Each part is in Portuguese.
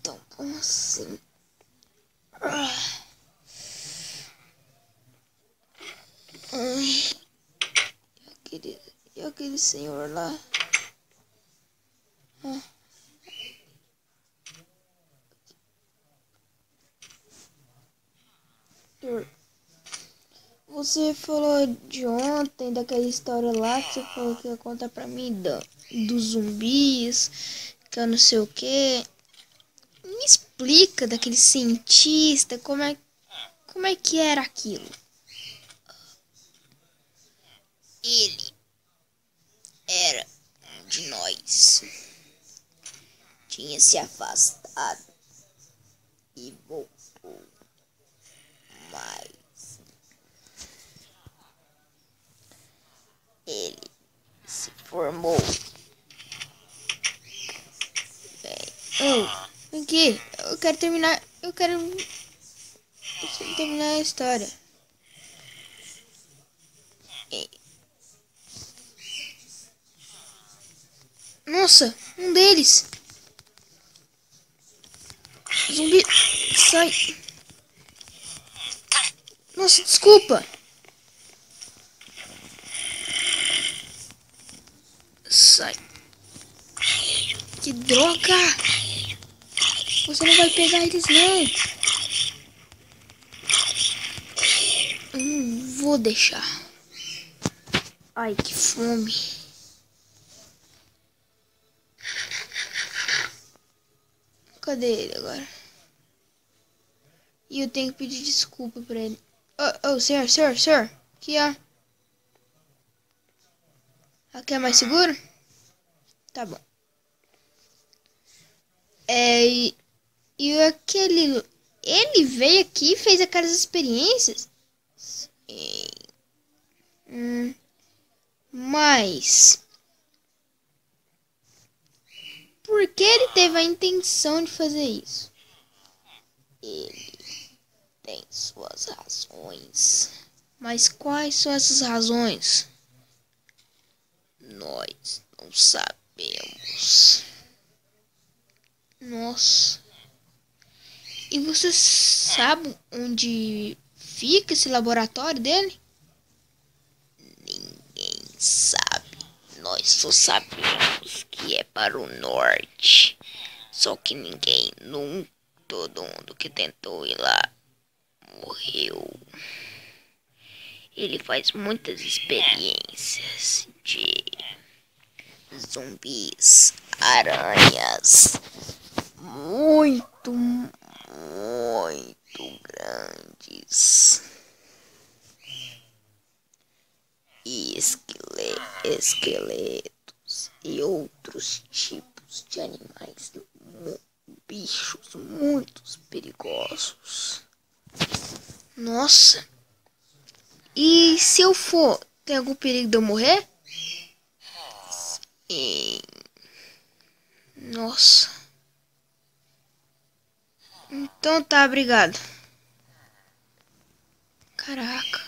tão bom assim. Ai, e aquele senhor lá? Você falou de ontem, daquela história lá que você falou que ia contar pra mim dos zumbis, que eu não sei o que. Me explica daquele cientista, como é que era aquilo? Ele era um de nós. Tinha se afastado e voltou. Mas ele se formou. Aqui, eu quero terminar. Eu quero terminar a história. Nossa, um deles. Zumbi, sai. Nossa, desculpa. Sai. Que droga. Você não vai pegar eles, não. Eu não vou deixar. Ai, que fome. Cadê ele agora? E eu tenho que pedir desculpa pra ele. Senhor. Aqui, ó. Aqui é mais seguro? Tá bom. E aquele... Ele veio aqui e fez aquelas experiências? Sim. Mas... Por que ele teve a intenção de fazer isso? Ele tem suas razões. Mas quais são essas razões? Nós não sabemos. Nossa. E você sabe onde fica esse laboratório dele? Ninguém sabe. Nós só sabemos que é para o norte. Só que todo mundo que tentou ir lá morreu. Ele faz muitas experiências de zumbis, aranhas, muito grandes e esqueletos e outros tipos de animais, bichos muito perigosos. Nossa. E se eu for, tem algum perigo de eu morrer? Sim. Nossa. Então tá, obrigado. Caraca.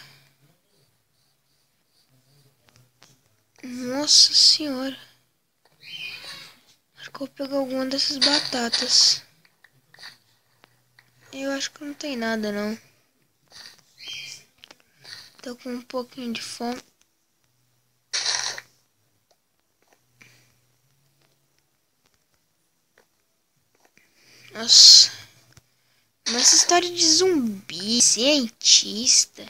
Nossa senhora. Acho que eu vou pegar alguma dessas batatas. Eu acho que não tem nada, não. Tô com um pouquinho de fome. Nossa. Nossa, história de zumbi, cientista.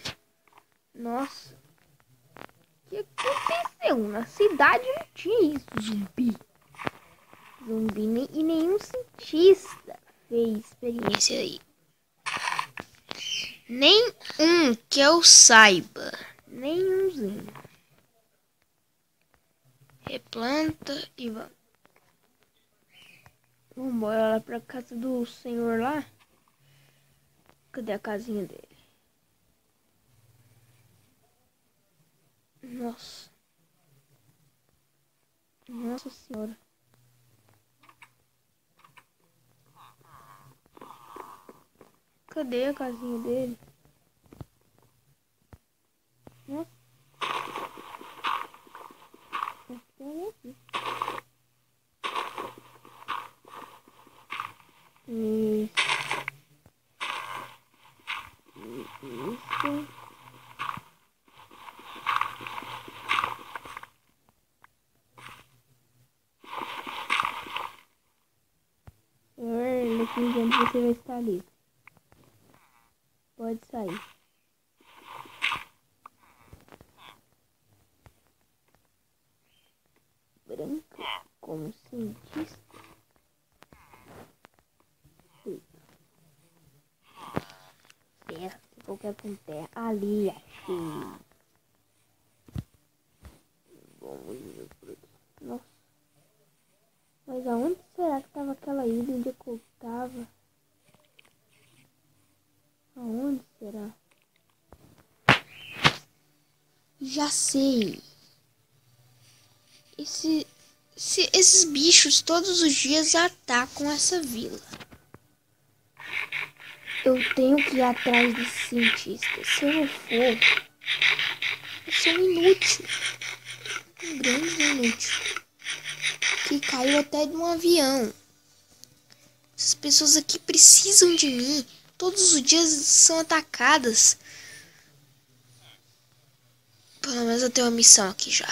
Nossa. O que aconteceu? Na cidade não tinha isso, zumbi. E nenhum cientista fez experiência aí. Nem um que eu saiba. Nenhumzinho. Replanta e vamos. Vambora lá pra casa do senhor lá. Cadê a casinha dele? Nossa. Nossa senhora. Cadê a casinha dele? Nossa. Tem aqui. Isso. Isso. Daqui em diante você vai estar livre. Pode sair. Branca como cientista. Terra, qualquer com terra. Ali, achei. Nossa. Mas aonde será que tava aquela ilha onde eu tava? Aonde será? Já sei. Esses bichos todos os dias atacam essa vila. Eu tenho que ir atrás desse cientista. Se eu não for, eu sou um inútil. Um grande inútil. Que caiu até de um avião. Essas pessoas aqui precisam de mim. Todos os dias são atacadas. Pelo menos eu tenho uma missão aqui já.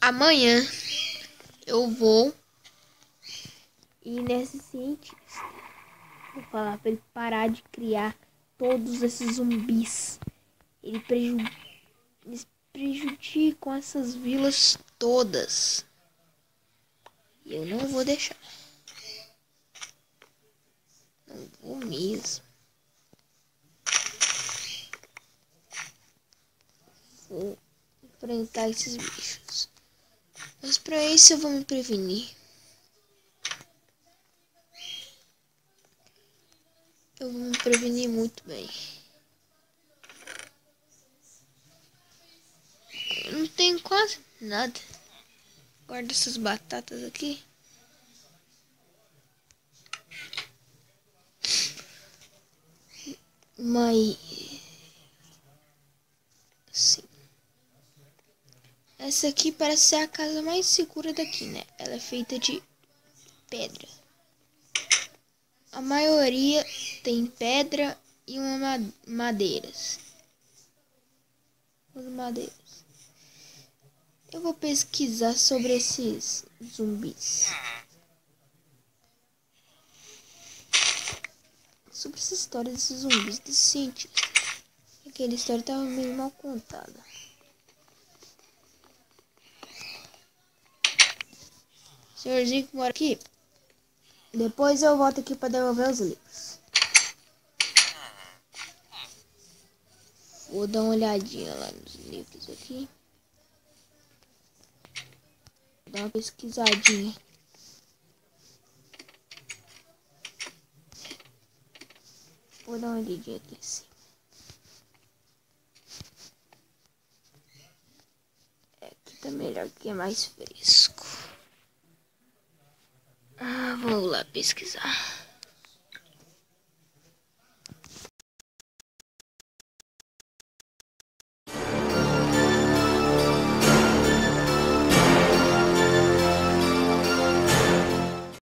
Amanhã eu vou ir nesse cientista. Vou falar pra ele parar de criar todos esses zumbis. Eles prejudicam essas vilas todas. E eu não vou deixar. Não vou mesmo. Vou enfrentar esses bichos. Mas pra isso eu vou me prevenir. Eu vou me prevenir muito bem. Eu não tenho quase nada. Guarda essas batatas aqui. Mas sim. Essa aqui parece ser a casa mais segura daqui, né? Ela é feita de pedra. A maioria tem pedra e madeiras. As madeiras. Eu vou pesquisar sobre esses zumbis. Sobre essa história desses zumbis, desse cientista. Aquela história estava meio mal contada. Senhorzinho que mora aqui. Depois eu volto aqui para devolver os livros. Vou dar uma olhadinha lá nos livros aqui. Vou dar uma pesquisadinha. Vou dar uma olhadinha aqui assim. Aqui tá melhor, que é mais fresco. Vou lá pesquisar.